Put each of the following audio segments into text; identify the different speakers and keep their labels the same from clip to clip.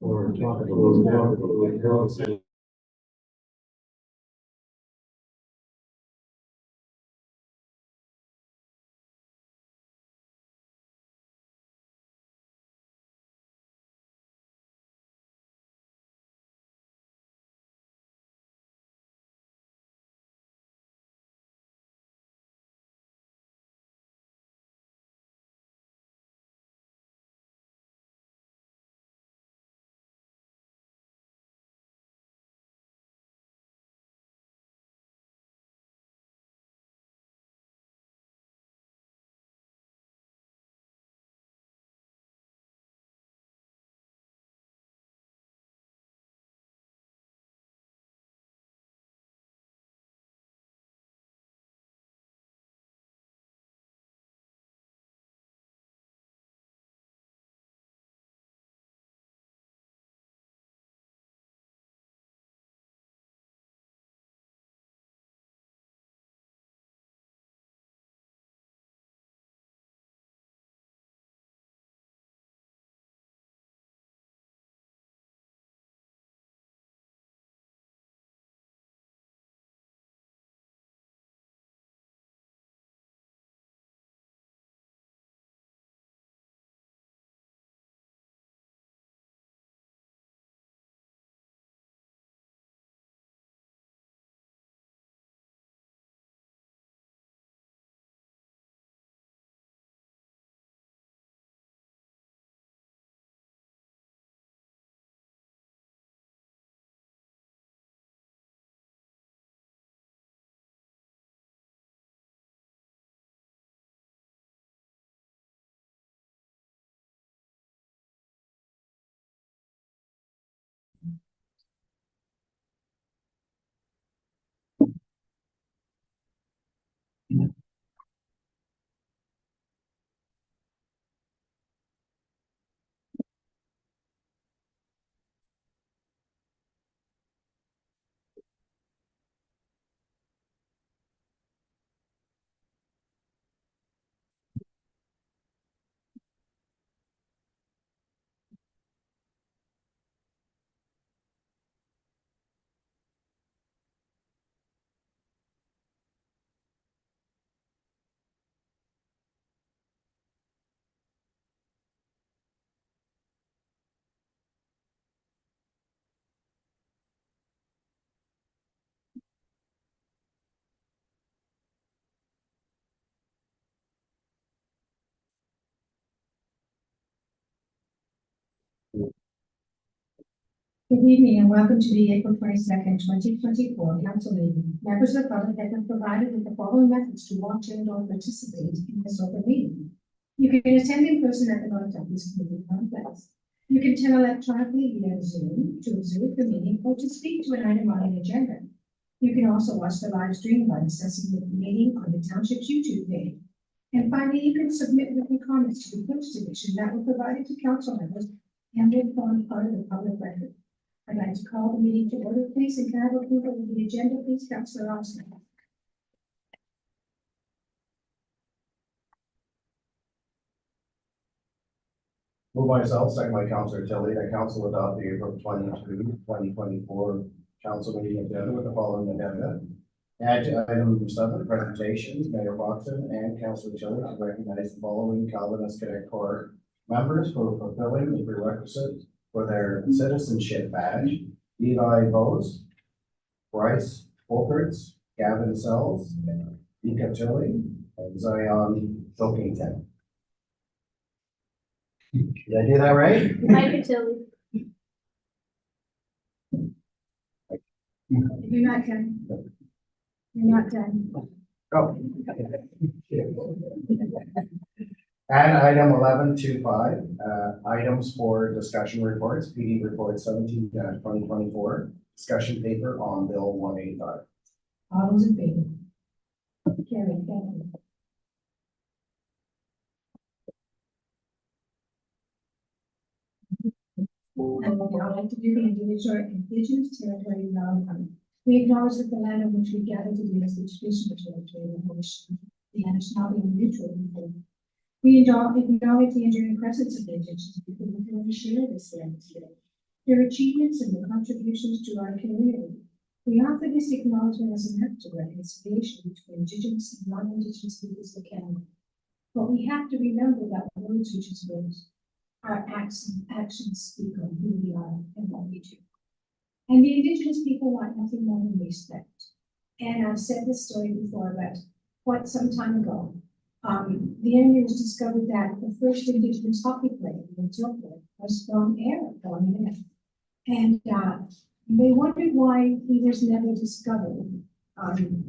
Speaker 1: or talk about.
Speaker 2: Good evening and welcome to the April 22nd, 2024 council meeting. Members of the public have been provided with the following methods to watch and or participate in this open meeting. You can attend in person at the North Douglas Community Complex. You can attend electronically via Zoom to observe the meeting or to speak to an item on the agenda. You can also watch the live stream by accessing the meeting on the township's YouTube page. And finally, you can submit written comments to the clerk's division that were provided to council members and will form part of the public record. I'd like to call the meeting to order, please, and can I have approval of the agenda, please, Councillor Austin?
Speaker 1: Move myself, second by Councillor Tilly, that council adopt the April 22, 2024 council meeting agenda with the following agenda. Add to item number 7, presentations, Mayor Foxton and Councillor Tilly to recognize the following Calvinist Cadet Corps members for fulfilling the prerequisites for their citizenship badge: Levi Bose, Bryce Folkerts, Gavin Sells, Nika Tilly, and Zion Pilkington. Did I do that right?
Speaker 3: Mike Tilly.
Speaker 2: You're not done. You're not done.
Speaker 1: Oh. And item 11.25, items for discussion reports, PD report 17-2024, discussion paper on Bill 185.
Speaker 2: All those in favor? Carried, thank you. And I'd like to do the indigenous territory development. We acknowledge that the land on which we gather today is the traditional territory of the Anishinaabe and Neutral people. We acknowledge the enduring presence of the indigenous people who can share this land today. their achievements and their contributions to our community. We offer this acknowledgement as an act of reconciliation between Indigenous and non-Indigenous peoples of Canada. But we have to remember that words are just words. Our actions speak on who we are and what we do. And the Indigenous people want nothing more than respect. And I've said this story before, but quite some time ago, the Indians discovered that the first Indigenous hockey player in Ethiopia was from Arab, born in. And they wondered why he was never discovered.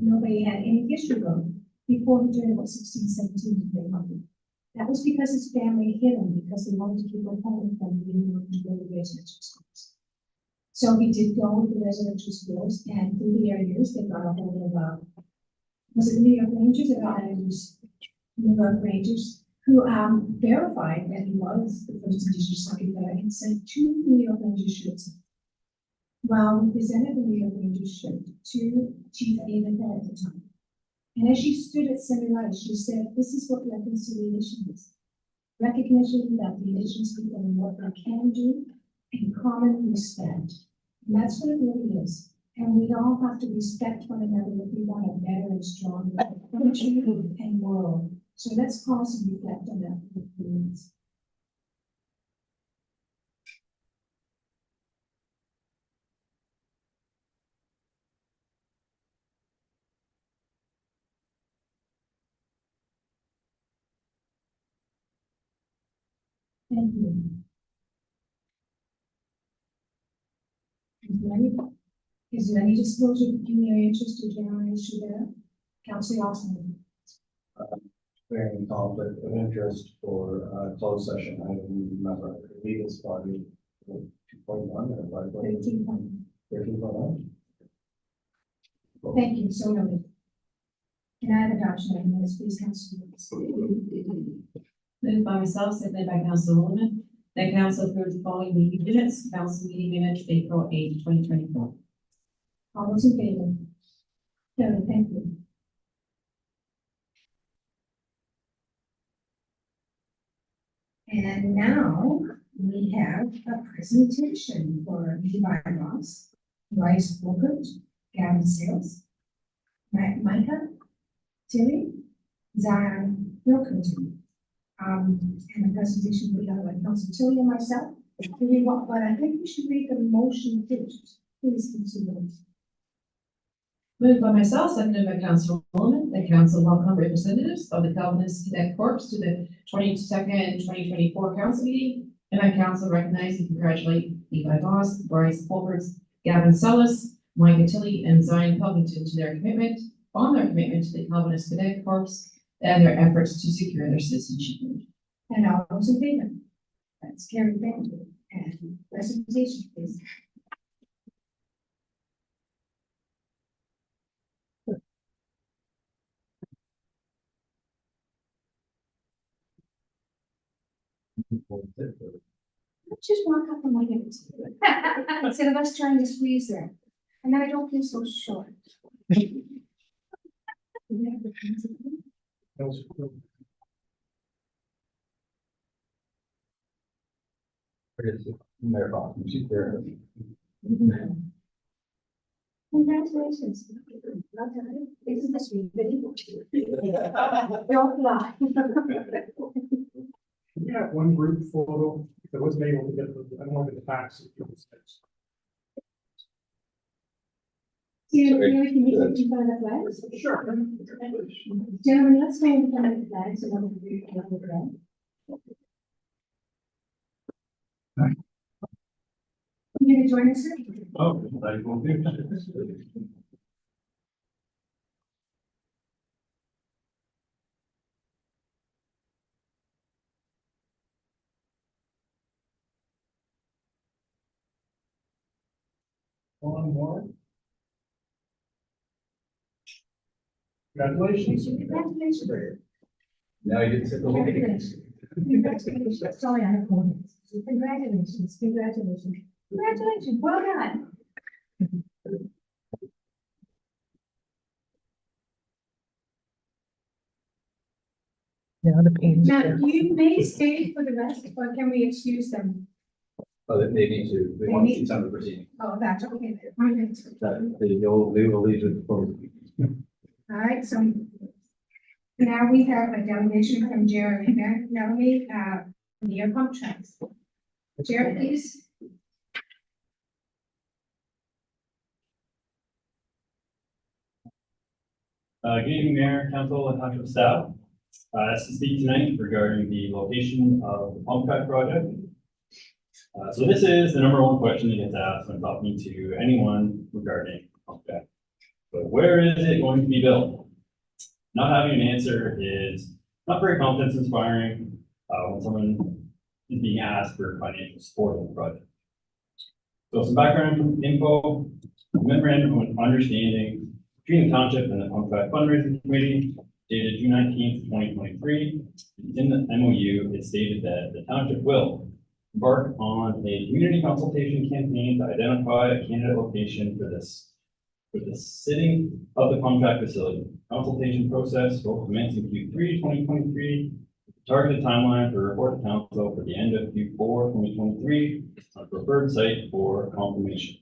Speaker 2: Nobody had any history of him before he turned about 16, 17 to play hockey. That was because his family hid him because they wanted to keep him home from being able to go to residential schools. So he did go to residential schools, and through the years, they got a hold of, was it New York Rangers or New York Rangers, who verified that he was the first Indigenous hockey player and sent 2 New York Rangers shirts. Well, we presented the New York Rangers shirt to Chief Ada Head at the time. And as she stood at semi-light, she said, this is what reconciliation is. Recognition that the Indigenous people and what they can do and common respect. And that's what it really is. And we all have to respect one another if we want a better and stronger country and world. So let's pause and reflect on that for a few minutes. Thank you. Is there any disclosure of pecuniary interest or general issue there? Councillor Austin.
Speaker 1: Bearing conflict of interest for closed session, I don't remember, I believe it's probably 2.1 or 5.1. 13.1.
Speaker 2: Thank you, so noted. Can I have adoption of minutes, please, Councillor?
Speaker 3: Moved by myself, seconded by Councillor Holman, that council approves the following meeting minutes, council meeting minutes, April 8, 2024.
Speaker 2: All those in favor? Carried, thank you. And now we have a presentation for the bylaws. Bryce Wilkert, Gavin Sales, Micah, Tilly, Zion Wilkerton. And the presentation will be done by Councilor Tilly and myself. But I think we should read the motion first. Please consider this.
Speaker 3: Moved by myself, seconded by Councillor Holman, that council welcome representatives of the Calvinist Cadet Corps to the 22nd, 2024 council meeting, and that council recognize and congratulate Levi Boss, Bryce Wilkert, Gavin Sellis, Micah Tilly, and Zion Covington to their commitment to the Calvinist Cadet Corps and their efforts to secure their citizenship.
Speaker 2: And all those in favor? That's carried, thank you. And presentation, please. Just walk up and give it to you. Instead of us trying to squeeze there. And then I don't feel so short. Congratulations. This is the sweet video. Don't lie.
Speaker 4: Yeah, one group photo that wasn't able to get, I don't know if the facts.
Speaker 2: Can you take in front of the flags?
Speaker 4: Sure.
Speaker 2: Gentlemen, let's stand in front of the flags and we'll read the flag. You gonna join us? Sir?
Speaker 4: Oh, I will do. One more. Congratulations.
Speaker 2: Congratulations.
Speaker 1: Now you get to sit the whole meeting.
Speaker 2: Congratulations. Sorry, I have one. Congratulations, congratulations, congratulations, well done.
Speaker 5: Now the pain.
Speaker 2: Now, you may stay for the rest, or can we excuse them?
Speaker 5: But it may need to, we want to see some of the proceedings.
Speaker 2: Oh, that's okay. All
Speaker 5: That they will leave it for.
Speaker 2: right, so now we have a delegation from Jeremy Melanie, the air pump trust. Jeremy, please.
Speaker 6: Good evening, Mayor, Council, and Township staff. Asked to speak tonight regarding the location of the pump track project. So this is the number one question that gets asked when talking to anyone regarding pump track. But where is it going to be built? Not having an answer is not very confidence inspiring when someone is being asked for financial support on the project. So some background info, memorandum of understanding between the township and the pump track fundraising committee dated June 19th, 2023. In the MOU, it stated that the township will embark on a community consultation campaign to identify a candidate location for the sitting of the pump track facility. Consultation process will commence in Q3 2023. Targeted timeline for report to council for the end of Q4 2023 on preferred site for confirmation.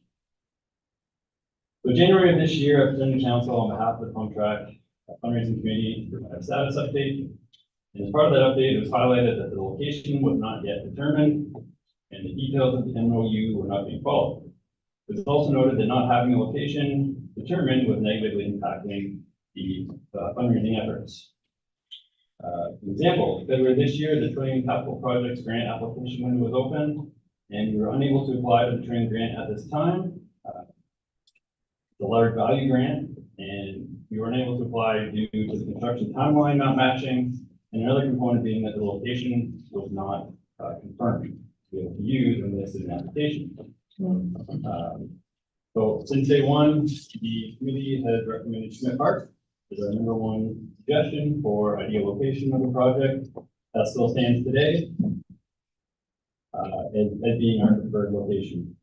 Speaker 6: So January of this year, I presented to council on behalf of the pump track fundraising committee to provide a status update. And as part of that update, it was highlighted that the location was not yet determined and the details of the MOU were not being followed. It was also noted that not having a location determined was negatively impacting the fundraising efforts. For example, February this year, the Trillium Capital Projects grant application window was open and we were unable to apply to the Trillium grant at this time. The large value grant, and we were unable to apply due to the construction timeline not matching, and another component being that the location was not confirmed to be able to use when listed in application. So since day one, the committee has recommended Schmidt Park as our number one suggestion for ideal location of the project. That still stands today as being our preferred location.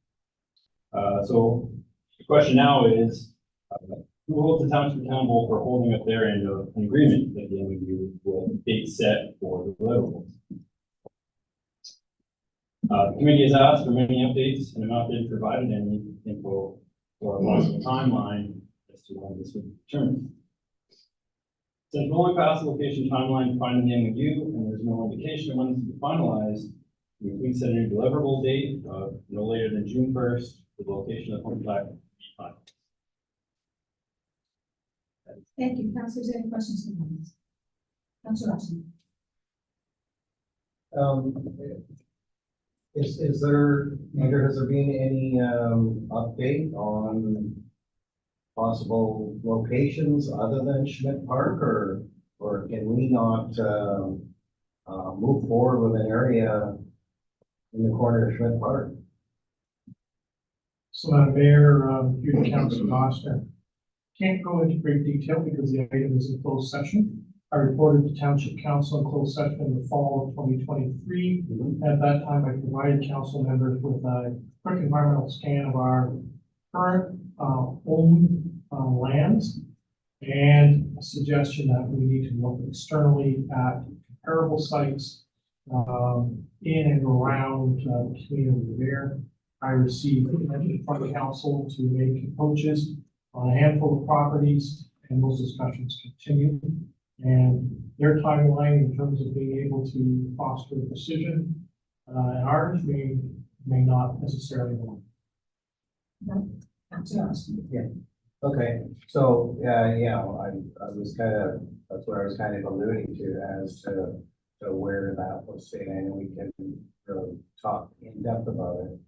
Speaker 6: So the question now is, who holds the township accountable for holding up their end of an agreement that the MOU will date set for the deliverables? The committee has asked for many updates and have not been provided any info or a possible timeline as to when this would be determined. Since we're only past the location timeline defined in the MOU and there's no indication of when this will be finalized, we please set a new deliverable date of no later than June 1st, the location of the pump track will be finalized.
Speaker 2: Thank you. Councilors, any questions or comments? Councilor Rushing.
Speaker 1: Is there, either has there been any, update on possible locations other than Schmidt Park, or can we not, move forward with an area in the corner of Schmidt Park?
Speaker 4: So, Mayor, due to Council Costa, can't go into great detail because the item is in closed session. I reported to Township Council in closed session in the fall of 2023. At that time, I provided council members with a quick environmental scan of our current owned lands and a suggestion that we need to look externally at comparable sites in and around the community there. I received permission from the council to make approaches on a handful of properties, and those discussions continue. And their timeline in terms of being able to foster a decision, and ours may not necessarily want.
Speaker 2: Councilor Rushing.
Speaker 1: Okay, so, yeah, I was kind of, that's what I was kind of alluding to as to where that was sitting, and we can really talk in depth about it.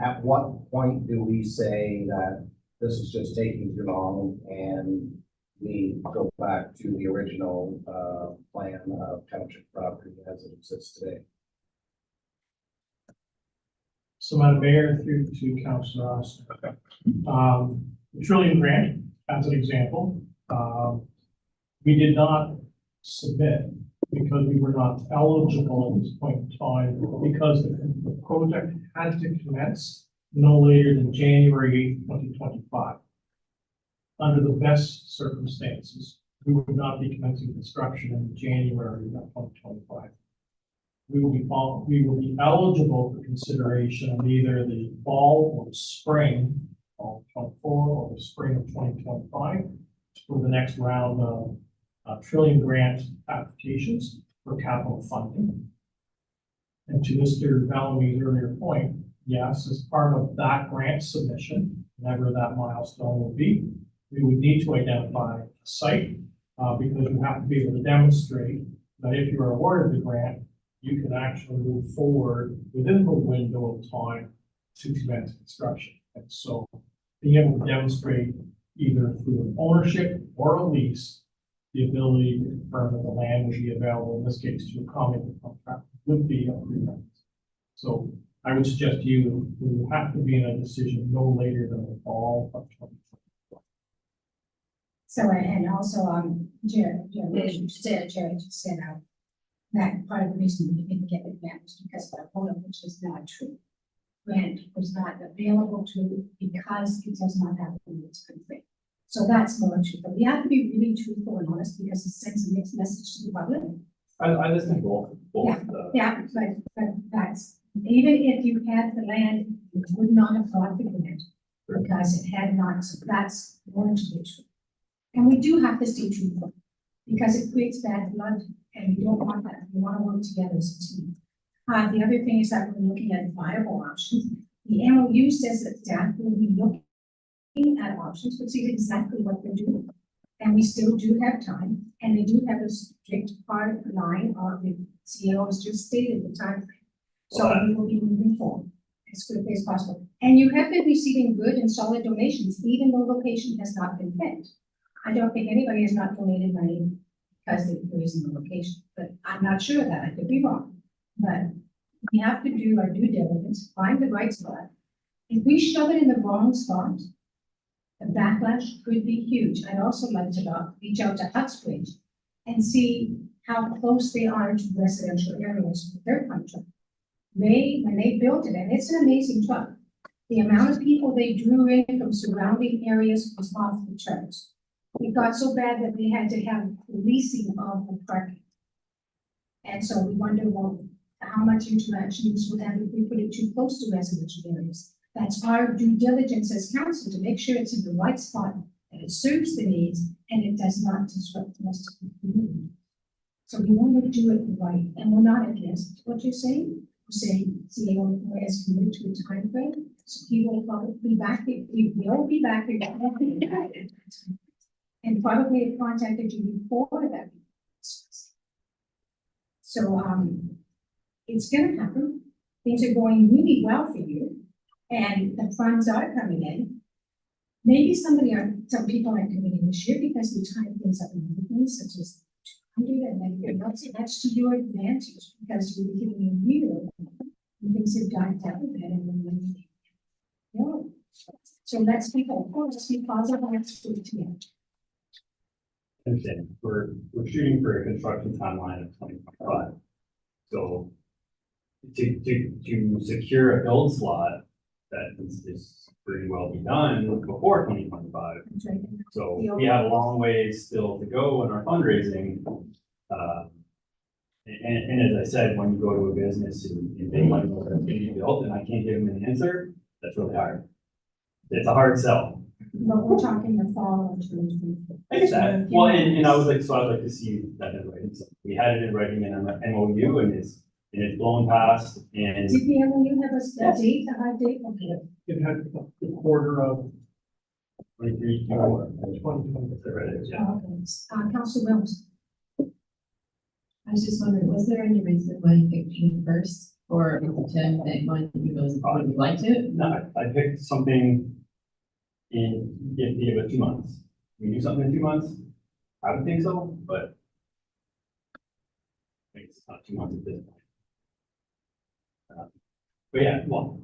Speaker 1: At what point do we say that this is just taking too long and we go back to the original, plan of township property as it exists today?
Speaker 4: So, Madam Mayor, through to Councilor Austin. The Trillium grant, as an example, we did not submit because we were not eligible at this point in time, because the project had to commence no later than January 8th, 2025. Under the best circumstances, we would not be commencing construction in January of 2025. we will be eligible for consideration of either the fall or the spring of 24 or the spring of 2025 for the next round of trillion grant applications for capital funding. And to Mr. Bellamy's earlier point, yes, as part of that grant submission, whenever that milestone will be, we would need to identify a site because you have to be able to demonstrate that if you are awarded the grant, you can actually move forward within the window of time to commence construction. And so being able to demonstrate either through an ownership or a lease, the ability to confirm that the land would be available, in this case, to accommodate the contract would be a prerequisite. So I would suggest to you, we would have to be in a decision no later than the fall of 2024.
Speaker 2: So, and also, Jared just said, that part of the reason we didn't get the grant was because of our owner, which is not true. Grant was not available to because it does not have the needs for free. So that's more true, but we have to be really truthful and honest because it sends a mixed message to the public.
Speaker 6: I listen to both.
Speaker 2: Yeah, but that's, even if you had the land, you would not have got the grant because it had not, so that's more to be true. And we do have to stay truthful because it creates bad blood and we don't want that. We want to work together as a team. The other thing is that we're looking at viable options. The MOU says that staff will be looking at options, but see exactly what they're doing. And we still do have time, and they do have a strict hard line of the CEO has just stated the time frame. So we will be moving forward as quickly as possible. And you have been receiving good and solid donations, even though location has not been picked. I don't think anybody has not donated money because they're raising the location, but I'm not sure of that. I could be wrong. But we have to do our due diligence, find the right spot. If we shove it in the wrong spot, the backlash could be huge. I'd also like to reach out to Uxbridge and see how close they are to residential areas with their contract. When they built it, and it's an amazing truck, the amount of people they drew in from surrounding areas was off the charts. It got so bad that they had to have policing of the parking. And so we wonder, well, how much interactions would have if we put it too close to residential areas? That's our due diligence as council to make sure it's in the right spot, that it serves the needs, and it does not disrupt the rest of the community. So we want to do it right, and we're not against what you're saying. We're saying CEO has committed to a time frame, so he will probably be back. He will be back here. And probably have contacted you before that. So it's going to happen. Things are going really well for you, and the funds are coming in. Maybe some people aren't committing this year because we tied things up in other things, such as 200 and then that's to your advantage because you're giving a year and things have died down a bit and then so let's be hopeful, let's be positive, let's do it together.
Speaker 6: Understand, we're shooting for a construction timeline of 2025. So to secure a build slot that is pretty well be done before 2025.
Speaker 2: Right.
Speaker 6: So we have a long ways still to go in our fundraising. And as I said, when you go to a business and they want to know what's going to be built and I can't give them an answer, that's really hard. It's a hard sell.
Speaker 2: But we're talking the fall of 2024.
Speaker 6: I get that. Well, and I was like, so I'd like to see that in writing. So we had it in writing in an MOU and it's blown past and.
Speaker 2: Did the MOU have a date, a hard date? Okay.
Speaker 4: It had the quarter of
Speaker 6: 23,
Speaker 4: 2020.
Speaker 6: yeah.
Speaker 2: Okay. Council Williams.
Speaker 3: I was just wondering, was there any reason why you picked June first, or was it that one you would like to?
Speaker 6: No, I picked something if it was 2 months. We do something in 2 months, I would think so, but I think it's not 2 months at this point. But yeah, well,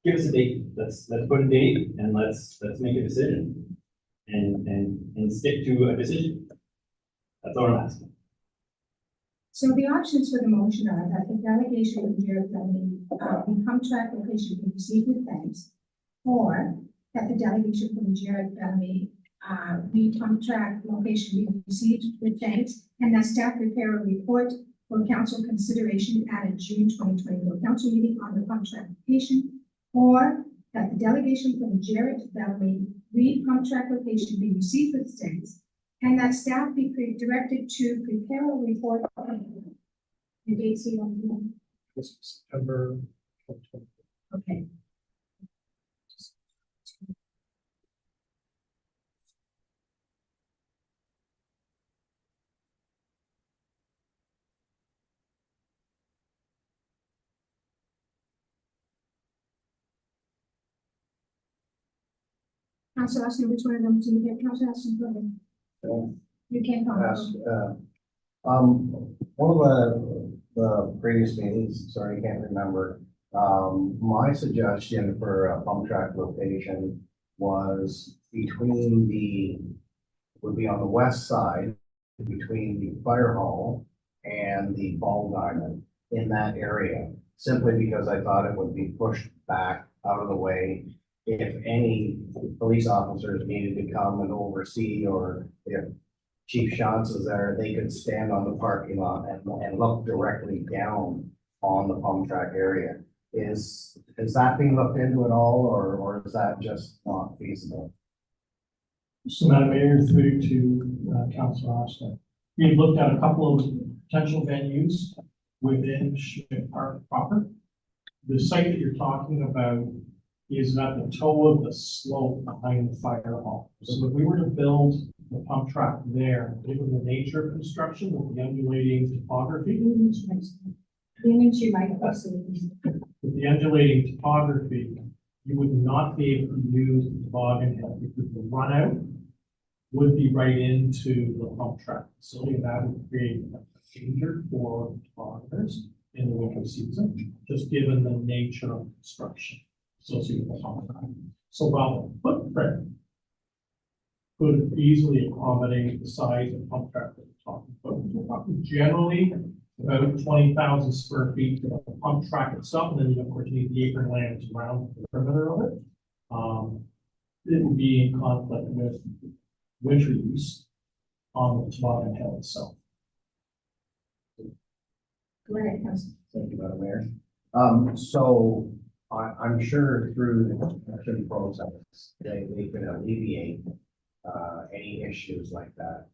Speaker 6: give us a date. Let's put a date and let's make a decision and stick to a decision. That's all I'm asking.
Speaker 2: So the options for the motion are that the delegation of your contract location be received with thanks, or that the delegation from Jared Bellamy contract location be received with thanks, and that staff prepare a report for council consideration at a June 2024 council meeting on the pump track location, or that the delegation from the Jarrett Valley Reed pump track location be received with thanks, and that staff be directed to prepare a report. The dates here on the,
Speaker 4: This is September 2020.
Speaker 2: okay. Council Austin, which one of them do you get? Council Austin, go ahead. You can't
Speaker 1: Ask,
Speaker 2: comment.
Speaker 1: one of the previous meetings, sorry, I can't remember. My suggestion for a pump track location was between would be on the west side, between the fire hall and the ball diamond in that area, simply because I thought it would be pushed back out of the way if any police officers needed to come and oversee, or if Chief Shantz is there, they could stand on the parking lot and look directly down on the pump track area. Is that being looked into at all, or is that just not feasible?
Speaker 4: So Madam Mayor, through to Councilor Austin. We've looked at a couple of potential venues within Schmidt Park proper. The site that you're talking about is at the toe of the slope behind the fire hall. So if we were to build the pump track there, given the nature of construction with the undulating topography,
Speaker 2: Lean into your mic, absolutely.
Speaker 4: with the undulating topography, you would not be able to use the toboggan hill because the run out would be right into the pump track facility, and that would create a danger for tobogganers in the winter season, just given the nature of construction associated with the pump track. So while the footprint could easily accommodate the size of pump track that we're talking about, we're talking generally about 20,000 square feet for the pump track itself, and then of course you need the apron lands around the perimeter of it. It would be in conflict with winter use on the toboggan hill itself.
Speaker 2: Go ahead, Council.
Speaker 1: Thank you, Madam Mayor. So I'm sure through the construction process, they can alleviate any issues like that.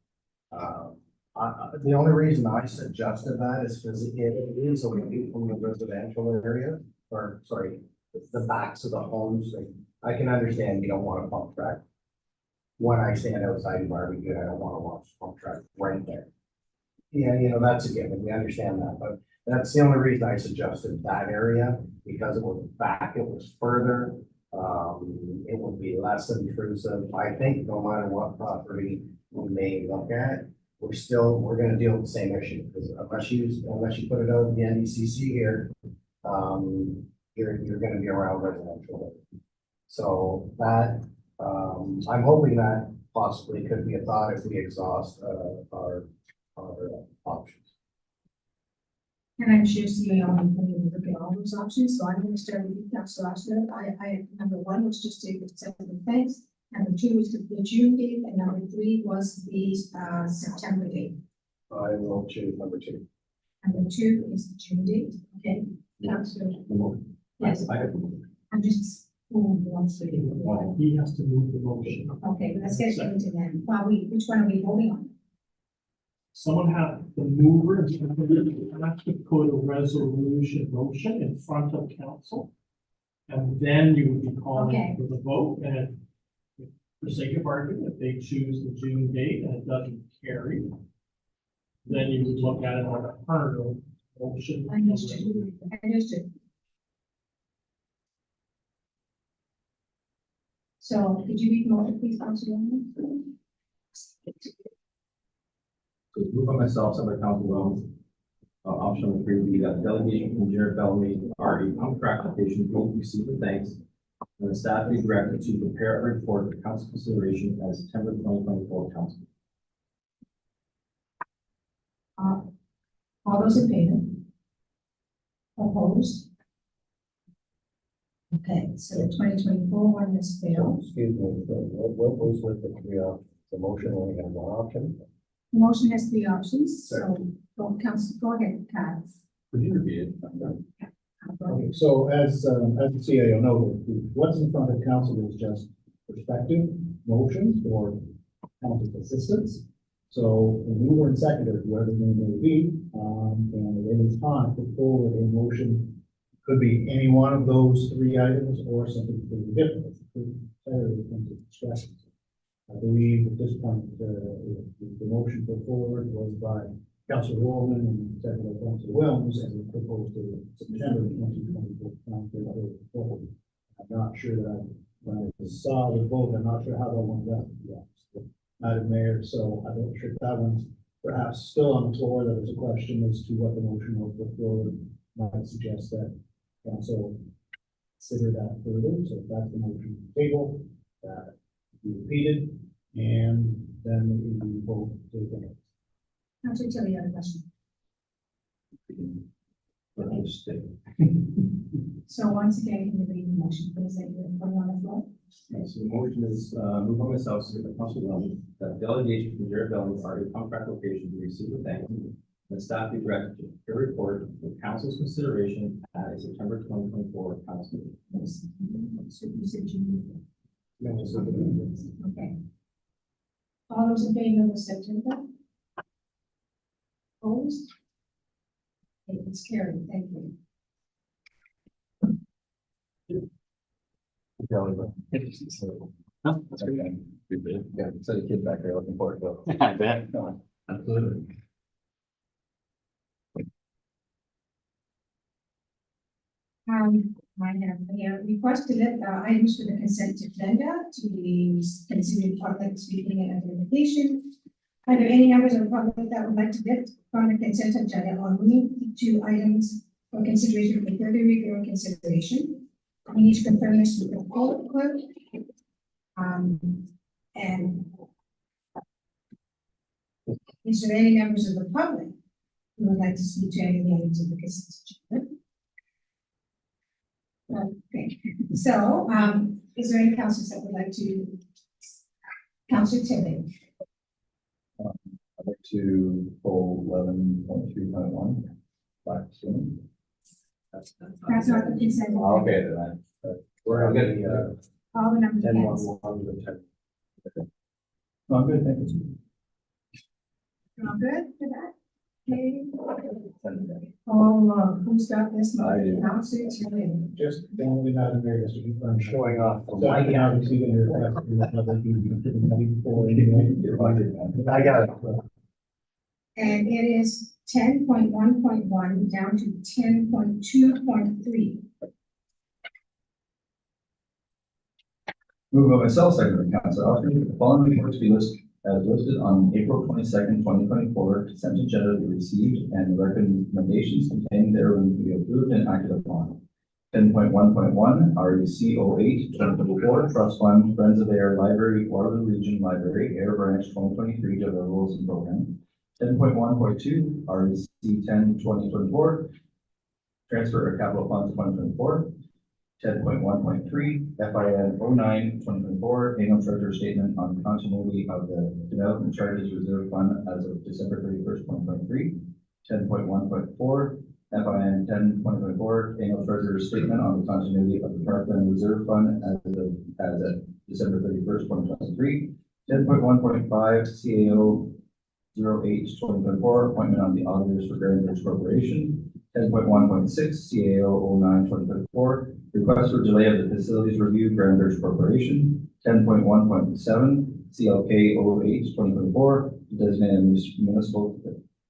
Speaker 1: The only reason I suggested that is because it is away from the residential area, or sorry, the backs of the homes. I can understand you don't want a pump track. When I stand outside and barbecue, I don't want to watch a pump track right there. Yeah, that's a given. We understand that, but that's the only reason I suggested that area, because it was back, it was further. It would be less intrusive. I think no matter what property we may look at, we're gonna deal with the same issue, because unless you put it out in the NDCC here, you're gonna be around residential. So that, I'm hoping that possibly could be a thought if we exhaust, our options.
Speaker 2: And I'm sure CEO will look at all those options, so I'm going to start with you, Councilor Austin. Number one was just to accept the thanks, number two was the June date, and number three was the September date.
Speaker 1: I will choose number two.
Speaker 2: Number two is the June date, okay? Councilor, yes, I'm just, who wants to do
Speaker 4: He has to move the motion.
Speaker 2: it? Okay, let's get into that. Which one are we voting on?
Speaker 4: Someone have the mover and have to put a resolution motion in front of council. And then you would be calling
Speaker 2: Okay.
Speaker 4: for the vote, and if, for sake of argument, if they choose the June date and it doesn't carry, then you would look at it like a hurdle motion.
Speaker 2: Understood. So, could you read the motion, please, Councilor?
Speaker 5: Move on myself, some of the council votes. Option three would be that delegation from Jared Bellamy, RE pump track application will receive the thanks. And the staff be directed to prepare a report for council consideration as September 2024 council.
Speaker 2: All those in favor? Opposed? Okay, so the 2024 one has failed.
Speaker 1: Excuse me, what was with the motion only had one option?
Speaker 2: The motion has three options, so go ahead, Kaz.
Speaker 5: Could you repeat it?
Speaker 1: Okay, so as the CAO noted, what's in front of council is just perspective motions or council assistance. So the mover and seconder, whoever they may be, and at any time put forward a motion, could be any one of those three items or something completely different. It's entirely comes to discretion. I believe at this point, the motion put forward was by Councilor Roman and seconded by Councilor Wilms, and we proposed to September 2024. I'm not sure that when I saw the vote, I'm not sure how that one went. Yeah, Madam Mayor, so I'm not sure if that one's perhaps still on the floor. There was a question as to what the motion was put forward. Might suggest that council consider that further. So if that's the motion on the table, that be repeated, and then we can vote to the next.
Speaker 2: Councilor Tilly, you have a question. So once again, can you read the motion, please, that you're putting on the floor?
Speaker 5: So the motion is, moved by myself, seconded by Councilor Williams, that delegation from Jared Bellamy Party contract location be received with thanks, and staff be directed to prepare a report for council's consideration at a September 2024 council meeting.
Speaker 2: So you said you-
Speaker 1: No, so the-
Speaker 2: Okay. All those in favor of September? Opposed? Okay, it's carried, thank you.
Speaker 7: That's okay. Yeah, so the kid back there looking forward to it.
Speaker 6: I bet.
Speaker 5: Absolutely.
Speaker 2: I have requested it, items for the consent agenda to be considered public speaking and identification. Are there any members of the public that would like to get from the consent agenda or move to items for consideration for further review or consideration? We need to confirm this with the poll clerk. And is there any members of the public who would like to speak to any items of the consent agenda? Okay, so, is there any councilors that would like to? Councilor Tibbet,
Speaker 7: I'd like to pull 11.3.1 back soon.
Speaker 2: that's not the consent. agenda.
Speaker 7: Okay, then
Speaker 5: We're gonna get,
Speaker 2: All the numbers.
Speaker 5: 10-1-1 to 10.
Speaker 7: no, I'm good, thank you.
Speaker 2: All good for that? Okay.
Speaker 7: 10.
Speaker 2: Oh, who's got this?
Speaker 7: I do.
Speaker 2: Councilor Tibbet.
Speaker 1: Just the only Madam Mayor, just to confirm.
Speaker 5: Showing off.
Speaker 1: So I can obviously get your request from the public, you can put it before anyway.
Speaker 7: You're lucky, man.
Speaker 5: I got it.
Speaker 2: And it is 10.1.1 down to 10.2.3.
Speaker 7: Moved by myself, seconded by Councilor Alfred, the following reports be listed as listed on April 22nd, 2024, consent agenda be received and the recommendations contained therein to be approved and acted upon. 10.1.1, REC 08, 2024, Trust Fund, Friends of Air Library, Waterloo Region Library, Air Branch 2023, General Rules and Program. 10.1.2, REC 10, 2024, Transfer of Capital Funds 2024. 10.1.3, FIN 09, 2024, annual treasurer statement on continuity of the development charges reserve fund as of December 31st, 2023. 10.1.4, FIN 10, 2024, annual treasurer statement on the continuity of the parkland reserve fund as of December 31st, 2023. 10.1.5, CAO 08, 2024, appointment on the auditors for Grand Bridge Corporation. 10.1.6, CAO 09, 2024, request for delay of the facilities review, Grand Bridge Corporation. 10.1.7, CLK 08, 2024, designate a municipal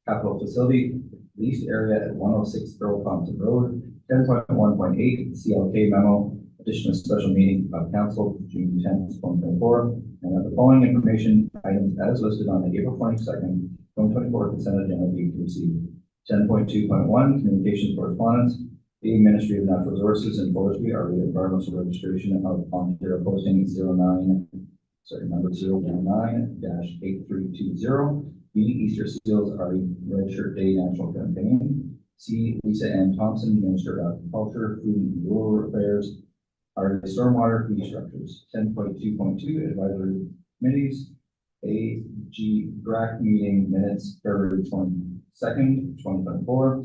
Speaker 7: capital facility, leased area at 106 Earl Thompson Road. 10.1.8, CLK memo, addition of special meeting of council, June 10th, 2024, and that the following information items as listed on the April 22nd, 2024 consent agenda be received. 10.2.1, communications correspondence. The Ministry of Natural Resources and Forestry are environmental registration of Ontario posting 009-8320. B, Easter Seals are Red Shirt Day National Campaign. C, Lisa Ann Thompson, Minister of Agriculture, Food and Rural Affairs, are stormwater fee structures. 10.2.2, advisory committees. AG DRAC meeting minutes, February 22nd, 2024.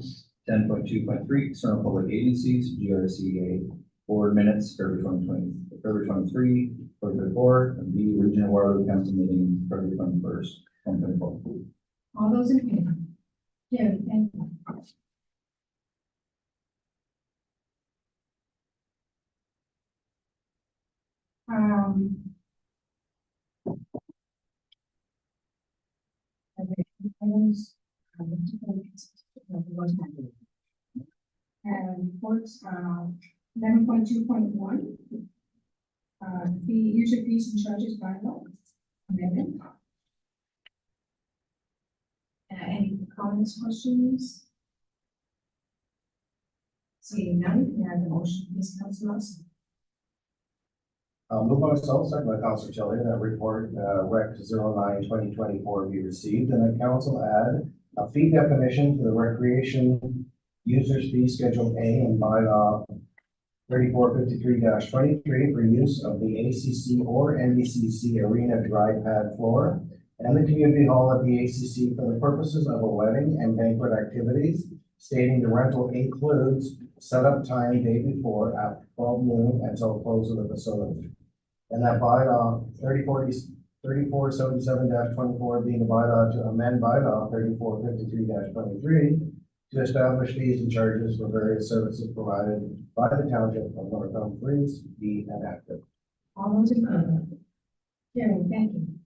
Speaker 7: 10.2.3, external public agencies, GRCA board minutes, February 23, 2024, and B, regional Waterloo council meeting, February 21st, 2024.
Speaker 2: All those in favor? Carried, thank you. Items, and reports, 11.2.1. The user fees and charges bylaw amendment. Any comments, questions? Seeing none, we have the motion, please, Council Lawson.
Speaker 1: Move by myself, second by Councilor Tilly, that report, Rec 09/2024 be received, and that council add a fee definition to the recreation users fee schedule A and bylaw 3453-23 for use of the ACC or NDCC arena dry pad floor and the community hall at the ACC for the purposes of a wedding and banquet activities, stating the rental includes setup time day before at 12 noon until close of the facility. And that bylaw 3477-24 being the bylaw to amend bylaw 3453-23 to establish fees and charges for various services provided by the township of North Dumfries be enacted.
Speaker 2: All those in favor? Carried, thank you.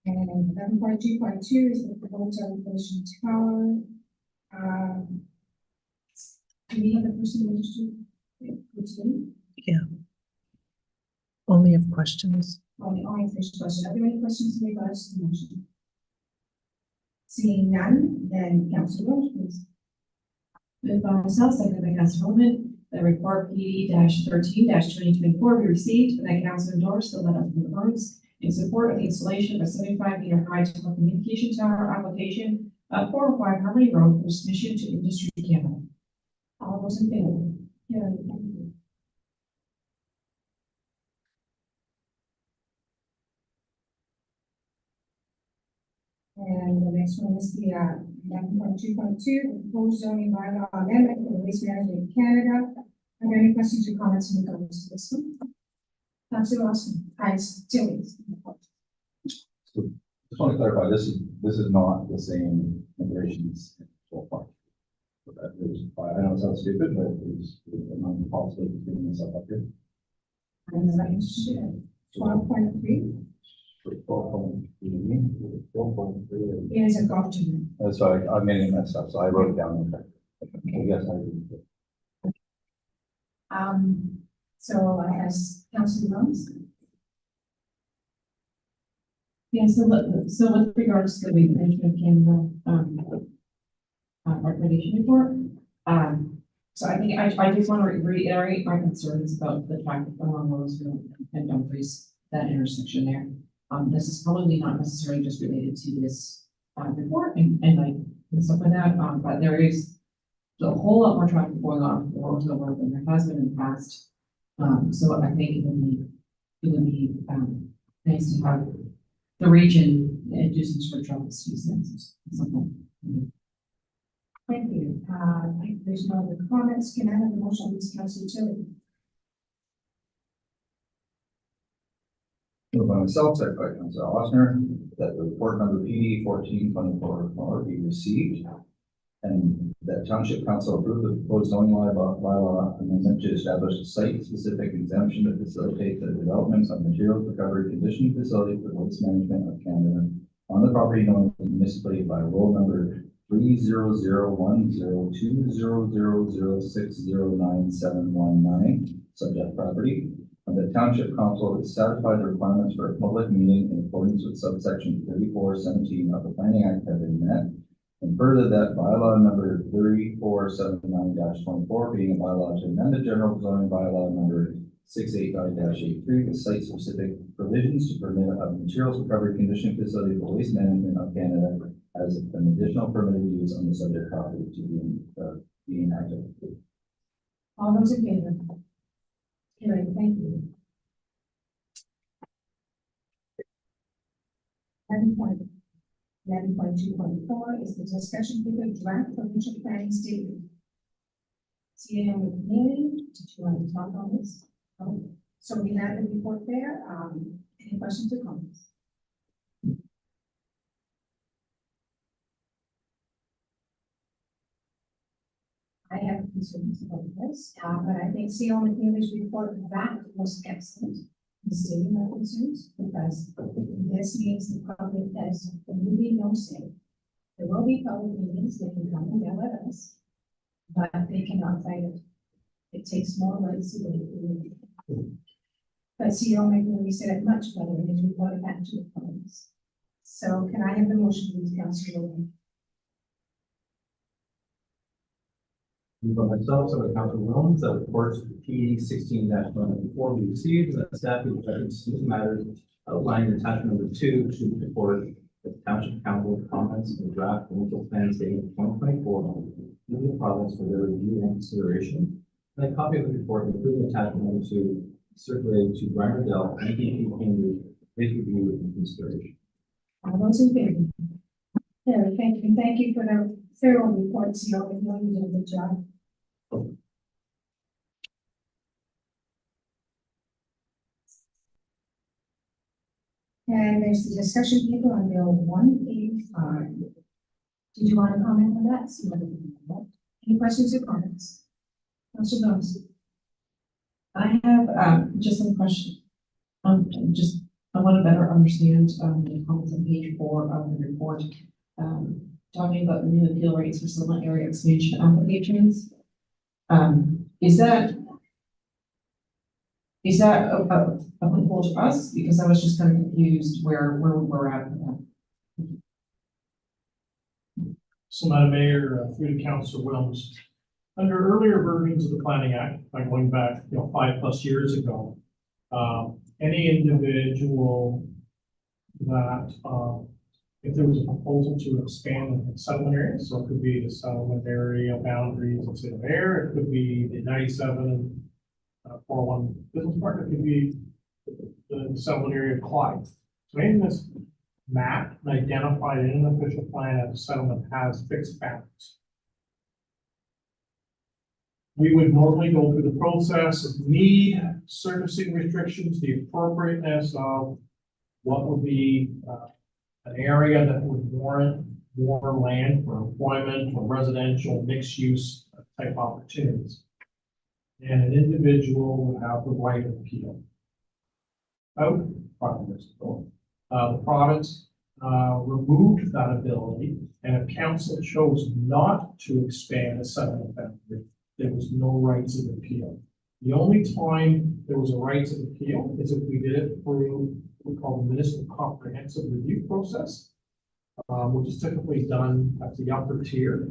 Speaker 2: And 11.2.2 is the proposed elevation tower. Do we have the person registered?
Speaker 8: Only have questions.
Speaker 2: Only first question. Are there any questions in regards to the motion? Seeing none, then Councilor Rose, please.
Speaker 3: Moved by myself, seconded by Councilor Holman, that report PD-13-2024 be received, and that council endorse the letter from the boards in support of the installation of a 75-meter high telecommunication tower application of 405 Harmony Road for submission to Industry Canada.
Speaker 2: All those in favor? Carried, thank you. And the next one is the 11.2.2, proposed zoning bylaw amendment for the Waste Management of Canada. Are there any questions or comments in regards to this one? Councilor Lawson, Tilly.
Speaker 7: Just want to clarify, this is not the same integrations so far. I know it sounds stupid, but it's not possible giving myself up here.
Speaker 2: And the right share. 12.3 is a golf tournament.
Speaker 7: That's why I'm getting messed up, so I wrote it down. I guess I did.
Speaker 2: So as Councilor Rose.
Speaker 3: Yeah, so with regards to the Waste Management of Canada, recommendation report, so I think I just want to reiterate my concerns about the traffic along Roseville and Dumfries, that intersection there. This is probably not necessarily just related to this report and stuff like that, but there is a whole lot more traffic going on for Roseville Road than there has been in the past. So I think it would be nice to have the region do some sort of traffic studies or something.
Speaker 2: Thank you. If there's no other comments, can I have a motion on this, Councilor Tilly?
Speaker 7: Moved by myself, second by Councilor Ossner, that the report number PD 14/24 be received, and that Township Council approve the proposed zoning bylaw amendment to establish a site-specific exemption to facilitate the development of materials recovery conditioning facility for Waste Management of Canada on the property known as municipally by roll number 300100006097919, subject property. And the Township Council has satisfied the requirements for a public meeting in accordance with subsection 3417 of the Planning Act have been met. And further, that bylaw number 3479-24 being a bylaw to amend the general zoning bylaw number 685-83 with site-specific provisions to permit a materials recovery conditioning facility for Waste Management of Canada as an additional permitted use on the subject property to be enacted.
Speaker 2: All those in favor? Carried, thank you. 11.2.4 is the discussion of the draft provincial planning statement. CAO McNeely, did you want to talk on this? Oh, so we have the report there. Any questions or comments? I have concerns about this, but I think CAO McNeely's report that was excellent. The stating my concerns because this means the public has really no say. There will be public meetings, they can come and yell at us, but they cannot fight it. It takes more rights away from you. But CEO McNeely said it much better in his report back to the comments. So can I have the motion, please, Councilor Rowland?
Speaker 5: Moved by myself, second by Councilor Williams, that report P 16-194 be received, and that staff be directed to submit matters outlined in attachment number 2 to the report the township council comments in the draft provincial plan statement 2024 in the province for their review and consideration. And a copy of the report, including attachment number 2, circulated to Brian Riddell, NPP Cambridge, his review and consideration.
Speaker 2: All those in favor? There, thank you. Thank you for the thorough report, CEO McNeely. You did a good job. And there's the discussion paper on Bill 185. Did you want to comment on that? Any questions or comments? Councilor Jones?
Speaker 3: I have, just some question. I want to better understand, the comments on page 4 of the report, talking about the new appeal rates for settlement area expansion applications. Is that applicable to us? Because I was just kind of confused where we're at with that.
Speaker 4: So, Madam Mayor, through to Councilor Williams, under earlier versions of the Planning Act, like going back, 5+ years ago, any individual that, if there was a proposal to expand the settlement area, so it could be the settlement area boundaries of City of Air, it could be the 97 401 business park, it could be the settlement area of Clyde. So anything that's mapped and identified in an official plan as a settlement has fixed boundaries. We would normally go through the process of need, servicing restrictions, the appropriateness of what would be an area that would warrant more land for employment or residential mixed use type opportunities. And an individual would have the right of appeal. The province removed that ability, and if council chose not to expand a settlement boundary, there was no rights of appeal. The only time there was a rights of appeal is if we did it through what we call the municipal comprehensive review process, which is typically done at the upper tier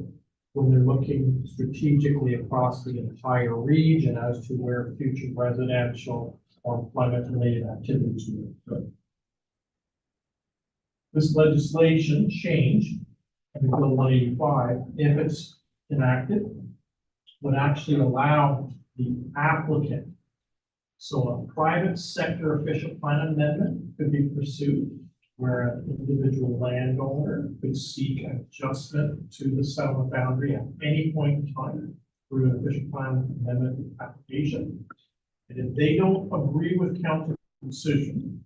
Speaker 4: when they're looking strategically across the entire region as to where future residential or employment-related activities would occur. This legislation change, in Bill 185, if it's enacted, would actually allow the applicant. So a private sector official plan amendment could be pursued where an individual landowner could seek an adjustment to the settlement boundary at any point in time through an official plan amendment application. And if they don't agree with council's decision,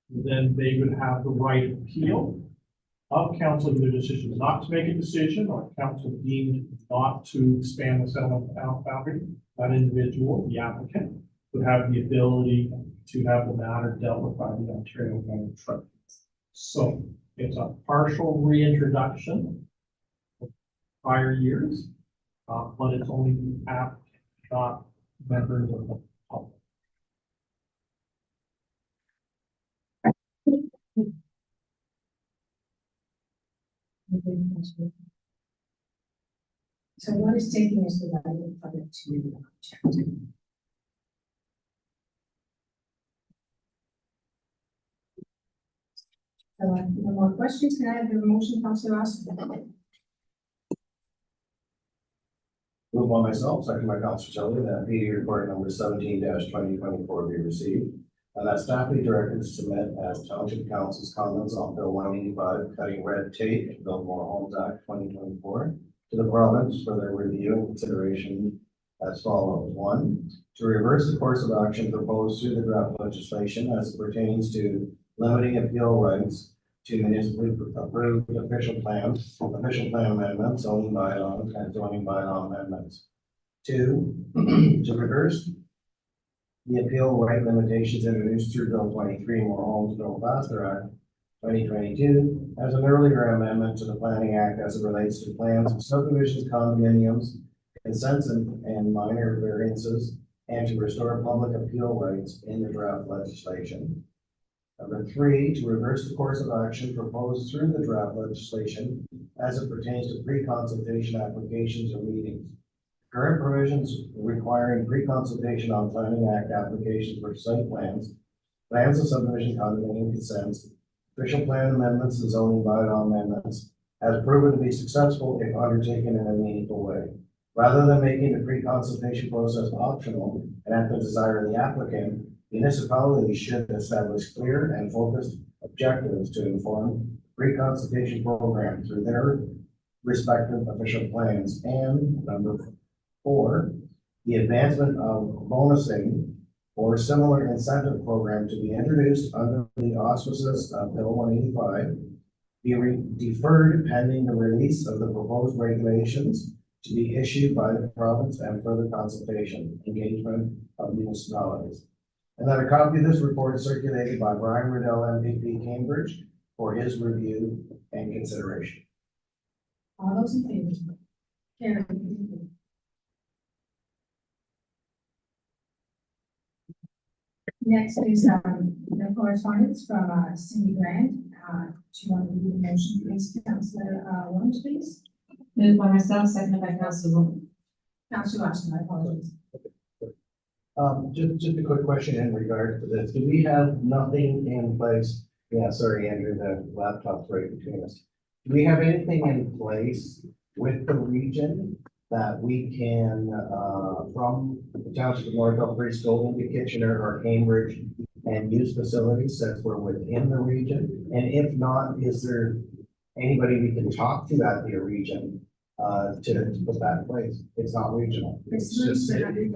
Speaker 4: then they would have the right of appeal of council if their decision not to make a decision or council deemed not to expand the settlement boundary. That individual, the applicant, would have the ability to have the matter dealt with by the Ontario Government Tribunal. So it's a partial reintroduction of prior years, but it's only the applicant, not members of the public.
Speaker 2: So what is taking us the right of the public to object? So no more questions. Can I have the motion, Councilor Ross?
Speaker 5: Moved
Speaker 1: Moved by myself, second by Councilor Jelly, that PD report number 17-2024 be received. And that staff be directed to submit as Township Council's comments on Bill 185, cutting red tape, to build more homes act 2024, to the province for their review and consideration as follows. 1, to reverse the course of action proposed through the draft legislation as it pertains to limiting appeal rights to municipally approved official plan amendments, zoning bylaws, and zoning bylaw amendments. 2, to reverse the appeal right limitations introduced through Bill 23, More Homes Built Faster Act 2022, as an earlier amendment to the Planning Act as it relates to plans of subdivisions, condominiums, consents, and minor variances, and to restore public appeal rights in the draft legislation. Number 3, to reverse the course of action proposed through the draft legislation as it pertains to pre-consultation applications or meetings. Current provisions requiring pre-consultation on Planning Act applications for site plans, plans of subdivision, condominium consents, official plan amendments, and zoning bylaw amendments has proven to be successful if undertaken in a meaningful way. Rather than making the pre-consultation process optional and at the desire of the applicant, municipalities should establish clear and focused objectives to inform the pre-consultation program through their respective official plans. And number 4, the advancement of bonusing or similar incentive program to be introduced under the auspices of Bill 185 be deferred pending the release of the proposed regulations to be issued by the province and further consultation, engagement of municipalities. And that a copy of this report is circulated by Brian Riddell, MPP, Cambridge, for his review and consideration.
Speaker 2: All those in favor? Carried. Next is, the correspondence from, Cindy Grant. Do you want to read the motion, please, Councillor, Lund, please?
Speaker 3: Moved by myself, seconded by Councilor Roman.
Speaker 2: Councillor Rushton, I apologize.
Speaker 1: Just a quick question in regard to this. Do we have nothing in place? Yeah, sorry, Andrew, the laptop's right between us. Do we have anything in place with the region that we can, from the township of North Breeze, go into Kitchener or Cambridge and use facilities since we're within the region? And if not, is there anybody we can talk to at the region to put that in place? It's not regional. It's just city.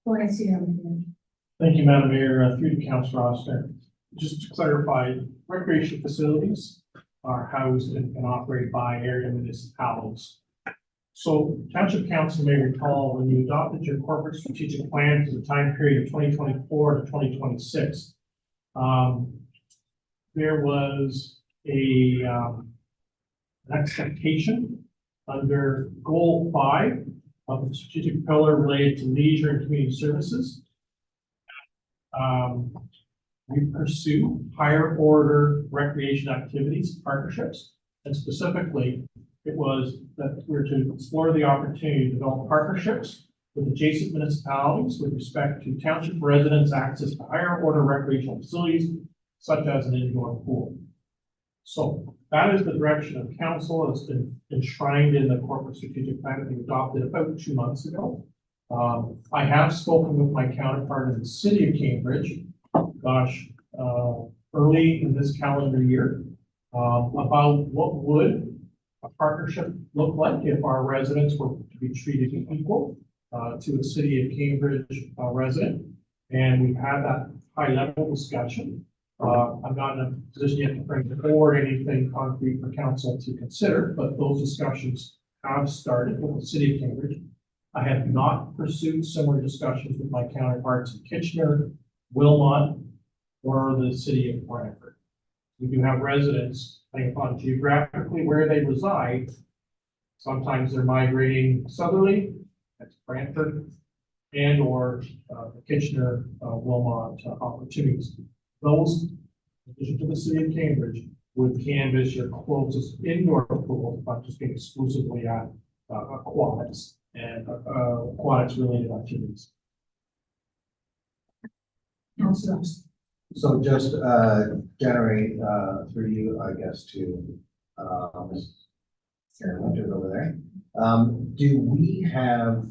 Speaker 2: Go ahead, Sierra.
Speaker 4: Thank you, Madam Mayor. Through to Councilor Oster. Just to clarify, recreation facilities are housed and operated by area municipalities. So Township Council may recall when you adopted your corporate strategic plan for the time period of 2024 to 2026, there was an expectation under Goal 5 of the strategic pillar related to leisure and community services. We pursue higher order recreation activities, partnerships, and specifically, it was that we're to explore the opportunity to develop partnerships with adjacent municipalities with respect to township residents' access to higher order recreational facilities, such as an indoor pool. So that is the direction of council. It's been enshrined in the corporate strategic plan that we adopted about 2 months ago. I have spoken with my counterpart in the city of Cambridge, early in this calendar year, about what would a partnership look like if our residents were to be treated equal to a city of Cambridge resident. And we've had that high level discussion. I'm not in a position yet to bring forward anything concrete for council to consider, but those discussions have started with the city of Cambridge. I have not pursued similar discussions with my counterparts in Kitchener, Wilmot, or the city of Brantford. We do have residents, depending upon geographically where they reside. Sometimes they're migrating southerly, that's Brantford, and or Kitchener, Wilmot opportunities. Those, in addition to the city of Cambridge, would canvass your closest indoor pool, not just being exclusively at aquatics and aquatics related activities.
Speaker 2: Councillor Rushton.
Speaker 1: So just generate through you, I guess, to Ms. Sarah Winters over there. Do we have,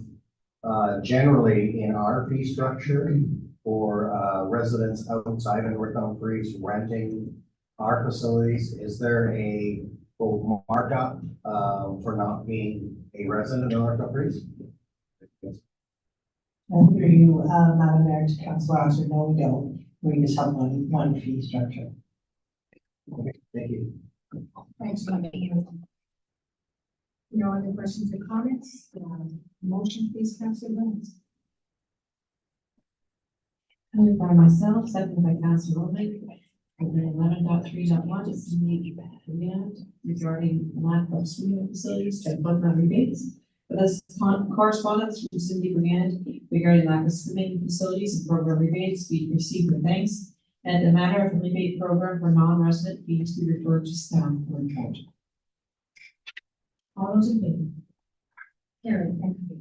Speaker 1: generally in our fee structure for, residents outside of North Dumfries renting our facilities, is there a quote, markup, for not being a resident of North Dumfries?
Speaker 8: Through you, Madam Mayor, to Council Officer, no, we don't. We just have one fee structure.
Speaker 1: Okay, thank you.
Speaker 2: Thanks, Tony. No other questions or comments? Motion, please, Councilor Williams.
Speaker 3: Moved by myself, seconded by Councilor Rowland. Under 11.3.1, it's the command regarding lack of swimming facilities to fund the rebates. But this correspondence from Cindy Brand regarding lack of swimming facilities and program rebates we received with thanks. And the matter of the rebate program for non-resident fees be referred to staff for report.
Speaker 2: All those in favor? Carried, thank you.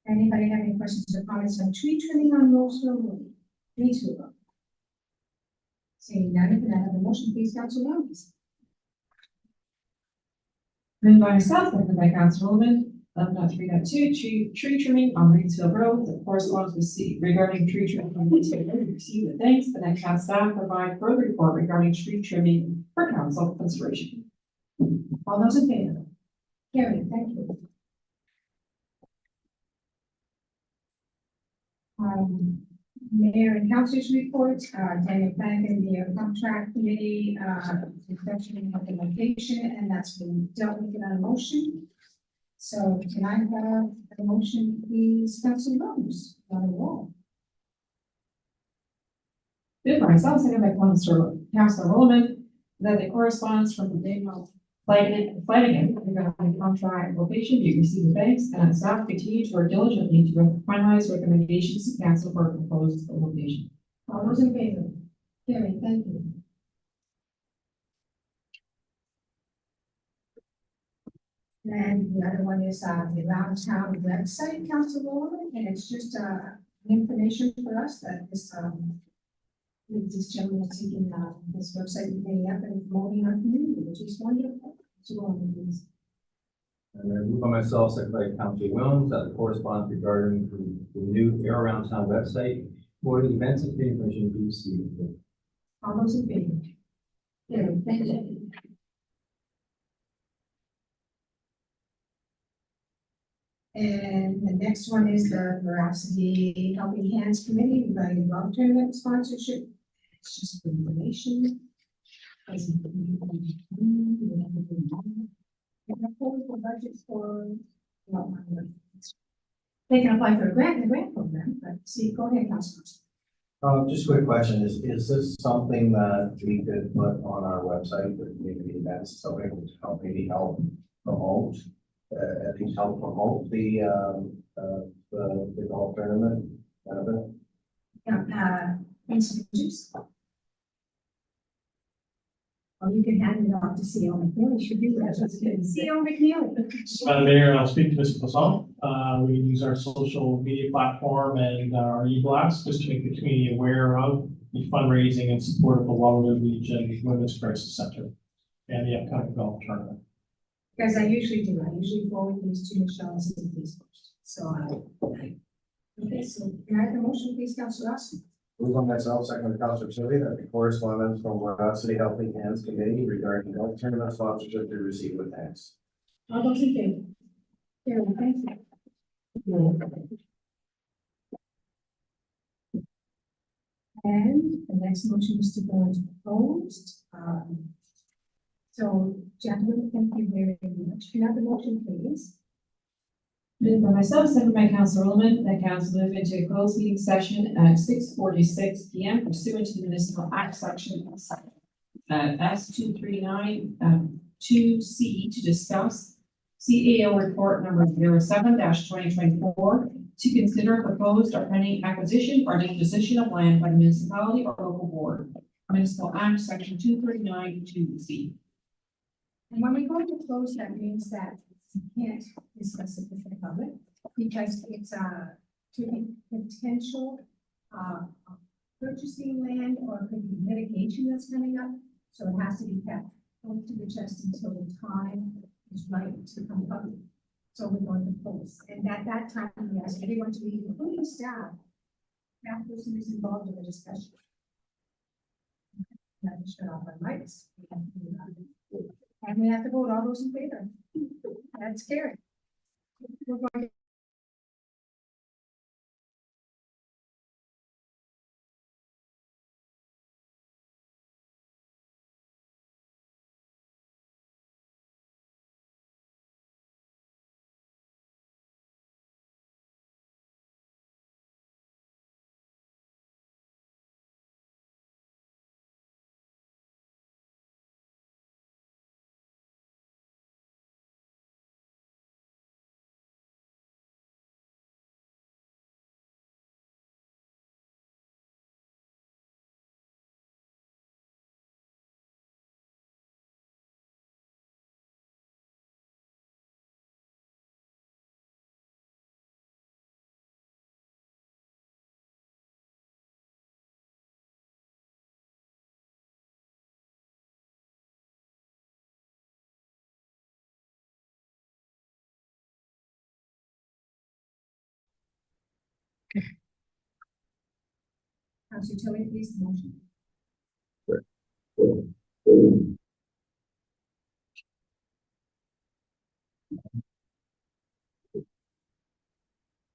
Speaker 2: Anybody have any questions or comments on tree trimming on Roseville Road? Reedsville Road? Seeing none, can I have a motion, please, Councilor Williams?
Speaker 3: Moved by myself, seconded by Councilor Rowland. 11.3.2, tree trimming on Reedsville Road. The correspondence received regarding tree trimming on Reedsville Road received with thanks. The next town staff provide further report regarding tree trimming for council consideration.
Speaker 2: All those in favor? Carried, thank you. Mayor and councilors report, Daniel Flanagan, the contract committee, discussion of the location, and that's been dealt with in a motion. So can I have a motion, please, Councilor Rose, on the wall?
Speaker 3: Moved by myself, seconded by Councilor Rowland, that the correspondence from the Daniel Flanagan regarding contract location be received with thanks, and staff continue to work diligently to finalize recommendations to council for proposed location.
Speaker 2: All those in favor? Carried, thank you. And the other one is, the Round Town website, Council Rowland, and it's just, information for us that this gentleman is taking, this website and getting up and promoting our community, which is wonderful. So, please.
Speaker 5: And then moved by myself, seconded by Councilor Williams, that the correspondence regarding the new Air Around Town website, for the events and information be received.
Speaker 2: All those in favor? Carried, thank you. And the next one is the Veracity Helping Hands Committee regarding golf tournament sponsorship. It's just for information. Budget for, no, they can apply for a grant in the grant program, but see, go ahead, Councilor.
Speaker 1: Just a quick question, is this something that we could put on our website for community events, so able to help maybe help promote, at least help promote the golf tournament?
Speaker 2: Yeah, institutes. Or you can hand it off to C.O. McNeely, should do that. C.O. McNeely.
Speaker 4: Madam Mayor, I'll speak to Mr. Poisson. We use our social media platform and our e-blast just to make the community aware of the fundraising and support of the Waterloo Region Women's Crisis Center and the upcoming golf tournament.
Speaker 2: Because I usually forward these to Michelle and these first. So, okay, so can I have a motion, please, Councilor Austin?
Speaker 1: Move on myself, second by Councilor Sylvia, that the correspondence from Veracity Helping Hands Committee regarding golf tournament sponsorship be received with thanks.
Speaker 2: All those in favor? Carried, thank you. And the next motion is to go into closed. So, gentlemen, thank you very much. Can I have the motion, please?
Speaker 3: Moved by myself, seconded by Councilor Rowland, that council move into a closed meeting session at 6:46 p.m. pursuant to the Municipal Act section S239 2C to discuss CAO report number 07-2024 to consider proposed or pending acquisition or disposition of land by the municipality or local board. Municipal Act section 239 2C.
Speaker 2: And when we go into close, that means that we can't discuss it with the public because it's to be potential purchasing land or could be litigation that's coming up. So it has to be kept close to the chest until the time is right to come up. So we're going to post, and at that time, we ask everyone to leave, including staff. That person is involved in the discussion. Now, to shut off our mics. And we have to vote all those in favor. That's scary. We're going Councilor Tilly, please, the motion.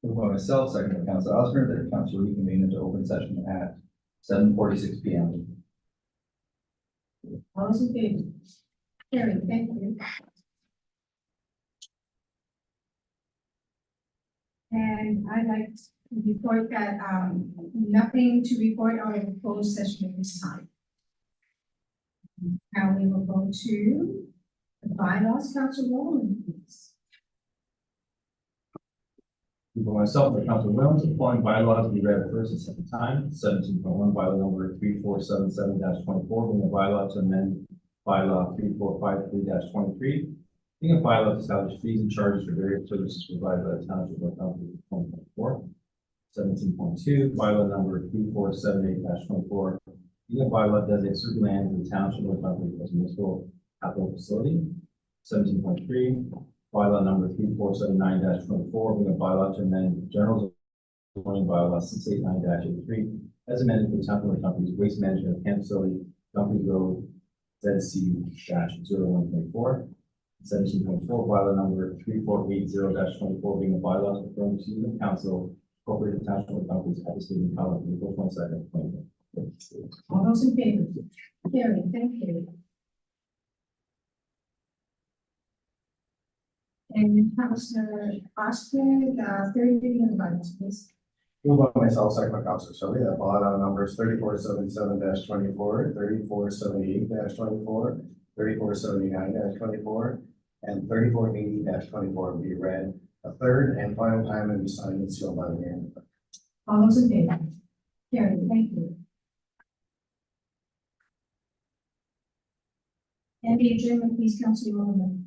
Speaker 7: Moved by myself, second by Council Osmer, that council reconvene into open session at 7:46 p.m.
Speaker 2: All those in favor? Carried, thank you. And I'd like to report that, nothing to report on a closed session at this time. Now we will go to the bylaws, Council Rowland, please.
Speaker 5: Moved by myself, by Council Williams, the following bylaws be read first and second time. 17.1 bylaw number 3477-24, being a bylaw to amend bylaw 3453-23, being a bylaw to establish fees and charges for various services provided by the township of North Council 2024. 17.2 bylaw number 3478-24, being a bylaw designating certain land in the township of North Council as municipal capital facility. 17.3 bylaw number 3479-24, being a bylaw to amend general zoning bylaw 689-83, as amended for the township of company's waste management camp facility, Company Road, ZC-0124. 17.4 bylaw number 3480-24, being a bylaw to confirm to the council, incorporated township of companies at the state of Colorado, April 22nd, 2020.
Speaker 2: All those in favor? Carried, thank you. And Councilor Austin, third reading of the bylaws, please.
Speaker 1: Moved by myself, second by Councilor Shelby, that bylaw numbers 3477-24, 3478-24, 3479-24, and 3480-24 be read a third and final time and be signed and sealed by the mayor.
Speaker 2: All those in favor? Carried, thank you. And the adjournment, please, Councilor Rowland.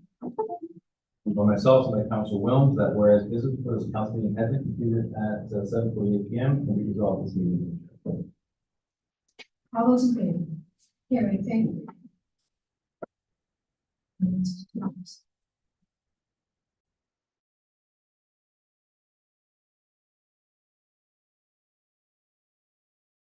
Speaker 5: Moved by myself, and by Council Williams, that whereas business for this council meeting has been completed at 7:48 p.m. and we resolve this meeting.
Speaker 2: All those in favor? Carried, thank you.